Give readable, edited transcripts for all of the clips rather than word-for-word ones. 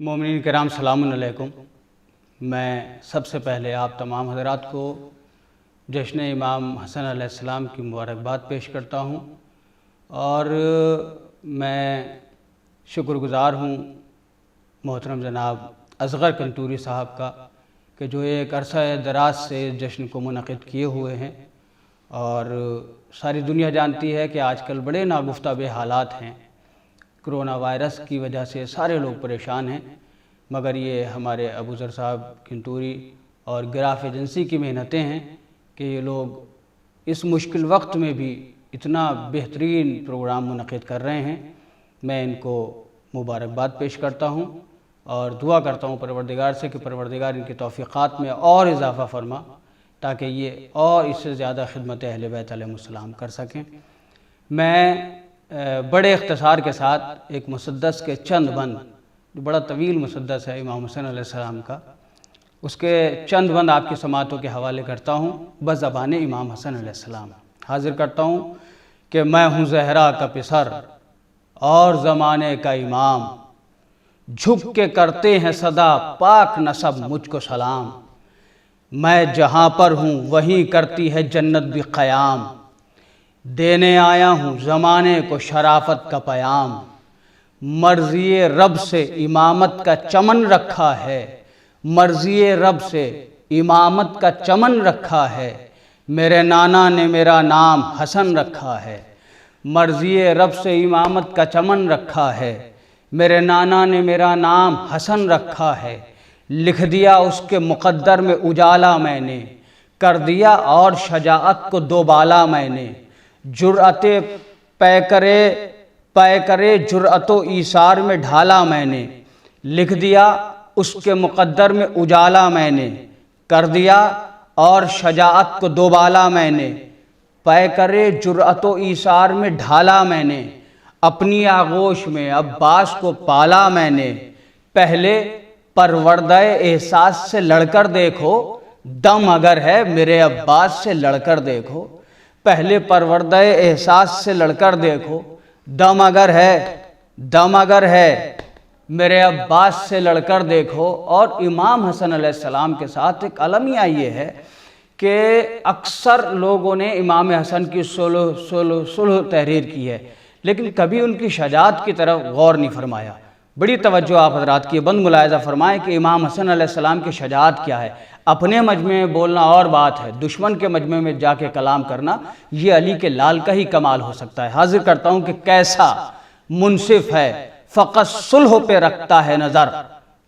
مومنین کرام سلام علیکم۔ میں سب سے پہلے آپ تمام حضرات کو جشن امام حسن علیہ السلام کی مبارکباد پیش کرتا ہوں، اور میں شکر گزار ہوں محترم جناب اصغر کنٹوری صاحب کا کہ جو ایک عرصہ دراز سے جشن کو منعقد کیے ہوئے ہیں، اور ساری دنیا جانتی ہے کہ آج کل بڑے ناگفتہ بے حالات ہیں۔ کرونا وائرس کی وجہ سے سارے لوگ پریشان ہیں، مگر یہ ہمارے ابوذر صاحب کنٹوری اور گراف ایجنسی کی محنتیں ہیں کہ یہ لوگ اس مشکل وقت میں بھی اتنا بہترین پروگرام منعقد کر رہے ہیں۔ میں ان کو مبارکباد پیش کرتا ہوں اور دعا کرتا ہوں پروردگار سے کہ پروردگار ان کی توفیقات میں اور اضافہ فرما تاکہ یہ اور اس سے زیادہ خدمت اہل بیت علیہ السلام کر سکیں۔ میں بڑے اختصار کے ساتھ ایک مسدس کے چند بند، جو بڑا طویل مسدس ہے امام حسن علیہ السلام کا، اس کے چند بند آپ کی سماعتوں کے حوالے کرتا ہوں بزبان امام حسن علیہ السلام۔ حاضر کرتا ہوں کہ میں ہوں زہرا کا پسر اور زمانے کا امام، جھک کے کرتے ہیں صدا پاک نسب مجھ کو سلام، میں جہاں پر ہوں وہیں کرتی ہے جنت بھی قیام، دینے آیا ہوں زمانے کو شرافت کا پیام، مرضی رب سے امامت کا چمن رکھا ہے، مرضی رب سے امامت کا چمن رکھا ہے، میرے نانا نے میرا نام حسن رکھا ہے، مرضی رب سے امامت کا چمن رکھا ہے، میرے نانا نے میرا نام حسن رکھا ہے، لکھ دیا اس کے مقدر میں اجالا میں نے، کر دیا اور شجاعت کو دوبالا میں نے، جرأت پے کرے جرأت و ایثار میں ڈھالا میں نے، لکھ دیا اس کے مقدر میں اجالا میں نے، کر دیا اور شجاعت کو دوبالا میں نے، پے کرے جرأت و ایثار میں ڈھالا میں نے، اپنی آغوش میں عباس کو پالا میں نے، پہلے پروردہ احساس سے لڑ کر دیکھو، دم اگر ہے میرے عباس سے لڑ کر دیکھو، پہلے پروردہ احساس سے لڑ کر دیکھو، دم اگر ہے میرے عباس سے لڑ کر دیکھو۔ اور امام حسن علیہ السلام کے ساتھ ایک المیہ یہ ہے کہ اکثر لوگوں نے امام حسن کی صلح تحریر کی ہے، لیکن کبھی ان کی شجاعت کی طرف غور نہیں فرمایا۔ بڑی توجہ آپ حضرات کی بند ملاحظہ فرمائیں کہ امام حسن علیہ السلام کی شجاعت کیا ہے۔ اپنے مجمع میں بولنا اور بات ہے، دشمن کے مجمع میں جا کے کلام کرنا یہ علی کے لال کا ہی کمال ہو سکتا ہے۔ حاضر کرتا ہوں کہ کیسا منصف ہے فقط صلح پہ رکھتا ہے نظر،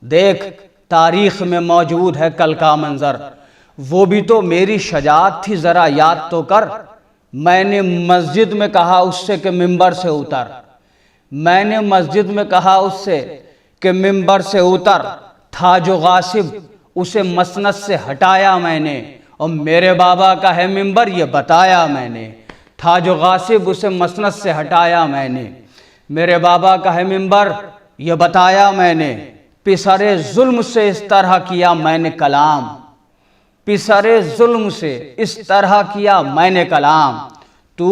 دیکھ تاریخ میں موجود ہے کل کا منظر، وہ بھی تو میری شجاعت تھی ذرا یاد تو کر، میں نے مسجد میں کہا اس سے کہ ممبر سے اتر، میں نے مسجد میں کہا اس سے کہ ممبر سے اتر، تھا جو غاصب اسے مسند سے ہٹایا میں نے، اور میرے بابا کا ہے ممبر یہ بتایا میں نے، تھا جو غاصب اسے مسند سے ہٹایا میں نے، میرے بابا کا ہے ممبر یہ بتایا میں نے، پسرے ظلم سے اس طرح کیا میں نے کلام، پسرے ظلم سے اس طرح کیا میں نے کلام، تو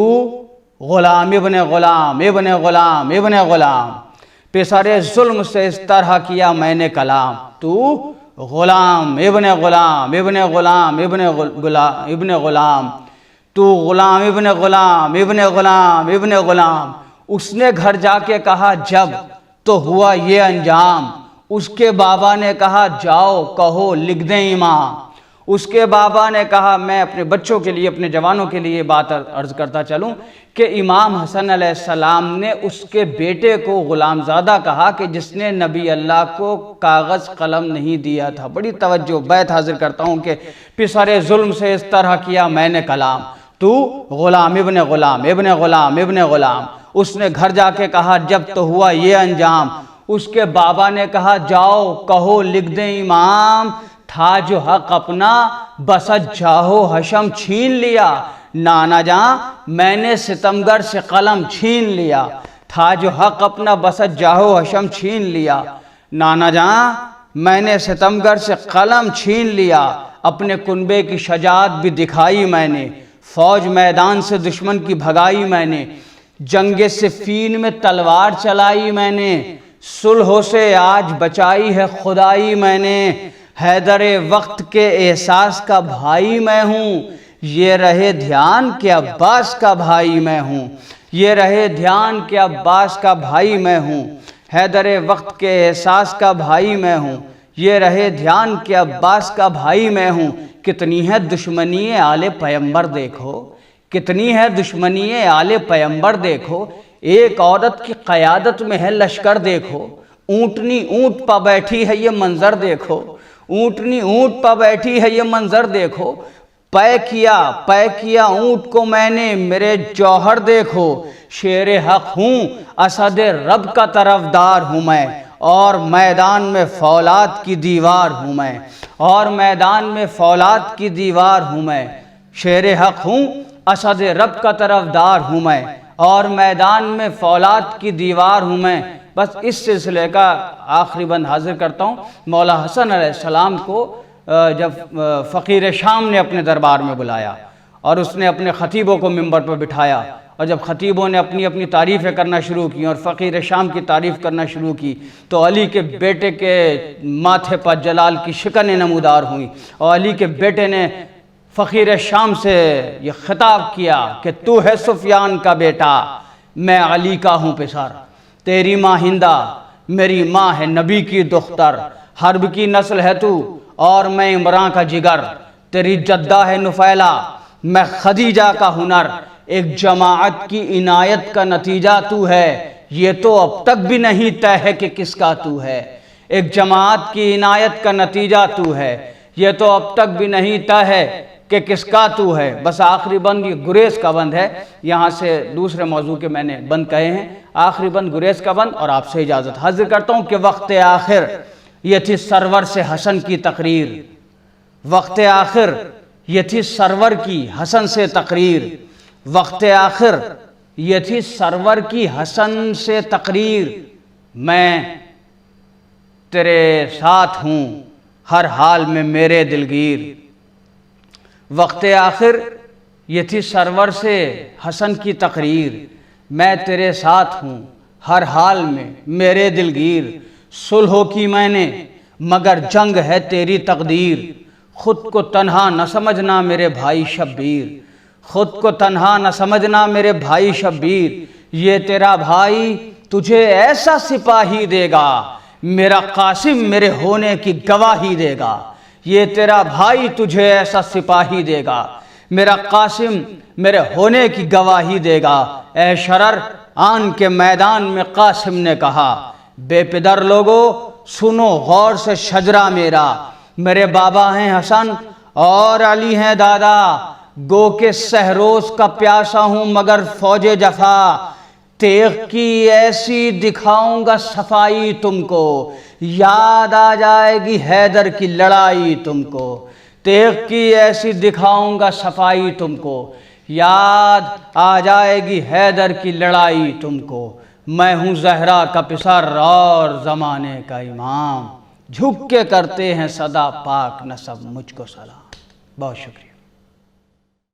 غلام ابن غلام ابن غلام ابن غلام، پسرے ظلم سے اس طرح کیا میں نے کلام، تو غلام ابن غلام ابن غلام ابن غلام، تو غلام ابن غلام ابن غلام ابن غلام۔ اس نے گھر جا کے کہا جب تو ہوا یہ انجام، اس کے بابا نے کہا جاؤ کہو لکھ دیں امام، اس کے بابا نے کہا، میں اپنے بچوں کے لیے اپنے جوانوں کے لیے بات عرض کرتا چلوں کہ امام حسن علیہ السلام نے اس کے بیٹے کو غلام زادہ کہا کہ جس نے نبی اللہ کو کاغذ قلم نہیں دیا تھا۔ بڑی توجہ، بیت حاضر کرتا ہوں کہ پسرے ظلم سے اس طرح کیا میں نے کلام، تو غلام ابن غلام ابن غلام ابن غلام۔ اس نے گھر جا کے کہا جب تو ہوا یہ انجام، اس کے بابا نے کہا جاؤ کہو لکھ دیں امام، تھا جو حق اپنا بسط جاہو حشم چھین لیا، نانا جاں میں نے ستمگر سے قلم چھین لیا، تھا جو حق اپنا بسط جاہو حشم چھین لیا، نانا جاں میں نے ستمگر سے قلم چھین لیا، اپنے کنبے کی شجاعت بھی دکھائی میں نے، فوج میدان سے دشمن کی بھگائی میں نے، جنگ صفین میں تلوار چلائی میں نے، صلح سے آج بچائی ہے خدائی میں نے، حیدر وقت کے احساس کا بھائی میں ہوں، یہ رہے دھیان کہ عباس کا بھائی میں ہوں، یہ رہے دھیان کہ عباس کا بھائی میں ہوں، حیدر وقت کے احساس کا بھائی میں ہوں، یہ رہے دھیان کہ عباس کا بھائی میں ہوں۔ کتنی ہے دشمنی آل پیمبر دیکھو، کتنی ہے دشمنی آل پیمبر دیکھو، ایک عورت کی قیادت میں ہے لشکر دیکھو، اونٹنی اونٹ پا بیٹھی ہے یہ منظر دیکھو، اونٹنی اونٹ پا بیٹھی ہے یہ منظر دیکھو، پے کیا اونٹ کو میں نے میرے جوہر دیکھو، شیر حق ہوں اسد رب کا طرفدار ہوں میں، اور میدان میں فولاد کی دیوار ہوں میں، اور میدان میں فولاد کی دیوار ہوں میں، شیر حق ہوں اسد رب کا طرفدار ہوں میں، اور میدان میں فولاد کی دیوار ہوں میں۔ بس اس سلسلے کا آخری بند حاضر کرتا ہوں۔ مولا حسن علیہ السلام کو جب فقیر شام نے اپنے دربار میں بلایا اور اس نے اپنے خطیبوں کو منبر پر بٹھایا، اور جب خطیبوں نے اپنی اپنی تعریفیں کرنا شروع کی اور فقیر شام کی تعریف کرنا شروع کی، تو علی کے بیٹے کے ماتھے پر جلال کی شکنیں نمودار ہوئیں، اور علی کے بیٹے نے فقیر شام سے یہ خطاب کیا کہ تو ہے سفیان کا بیٹا، میں علی کا ہوں پسر، تیری ماں ہندہ میری ماں ہے نبی کی دختر، حرب کی نسل ہے تو اور میں عمران کا جگر، تیری جدہ ہے نفیلہ میں خدیجہ کا ہنر، ایک جماعت کی عنایت کا نتیجہ تو ہے، یہ تو اب تک بھی نہیں طے ہے کہ کس کا تو ہے، ایک جماعت کی عنایت کا نتیجہ تو ہے، یہ تو اب تک بھی نہیں طے ہے کہ کس کا تو ہے۔ بس آخری بند یہ گریز کا بند ہے، یہاں سے دوسرے موضوع کے میں نے بند کہے ہیں، آخری بند گریز کا بند، اور آپ سے اجازت حاضر کرتا ہوں کہ وقت آخر یہ تھی سرور سے حسن کی تقریر، وقت آخر یہ تھی سرور کی حسن سے تقریر، وقت آخر یہ تھی سرور کی حسن سے تقریر، میں تیرے ساتھ ہوں ہر حال میں میرے دلگیر، وقت آخر یہ تھی سرور سے حسن کی تقریر، میں تیرے ساتھ ہوں ہر حال میں میرے دلگیر، صلح کی میں نے مگر جنگ ہے تیری تقدیر، خود کو تنہا نہ سمجھنا میرے بھائی شبیر، خود کو تنہا نہ سمجھنا میرے بھائی شبیر، یہ تیرا بھائی تجھے ایسا سپاہی دے گا، میرا قاسم میرے ہونے کی گواہی دے گا، یہ تیرا بھائی تجھے ایسا سپاہی دے گا، میرا قاسم میرے ہونے کی گواہی دے گا، اے شرر آن کے میدان میں قاسم نے کہا، بے پدر لوگو سنو غور سے شجرہ میرے بابا ہیں حسن اور علی ہیں دادا، گو کہ سہروز کا پیاسا ہوں مگر فوج جفا، تیغ کی ایسی دکھاؤں گا صفائی تم کو، یاد آ جائے گی حیدر کی لڑائی تم کو، تیغ کی ایسی دکھاؤں گا صفائی تم کو، یاد آ جائے گی حیدر کی لڑائی تم کو، میں ہوں زہرا کا پسر اور زمانے کا امام، جھک کے کرتے ہیں صدا پاک نسب مجھ کو سلام۔ بہت شکریہ۔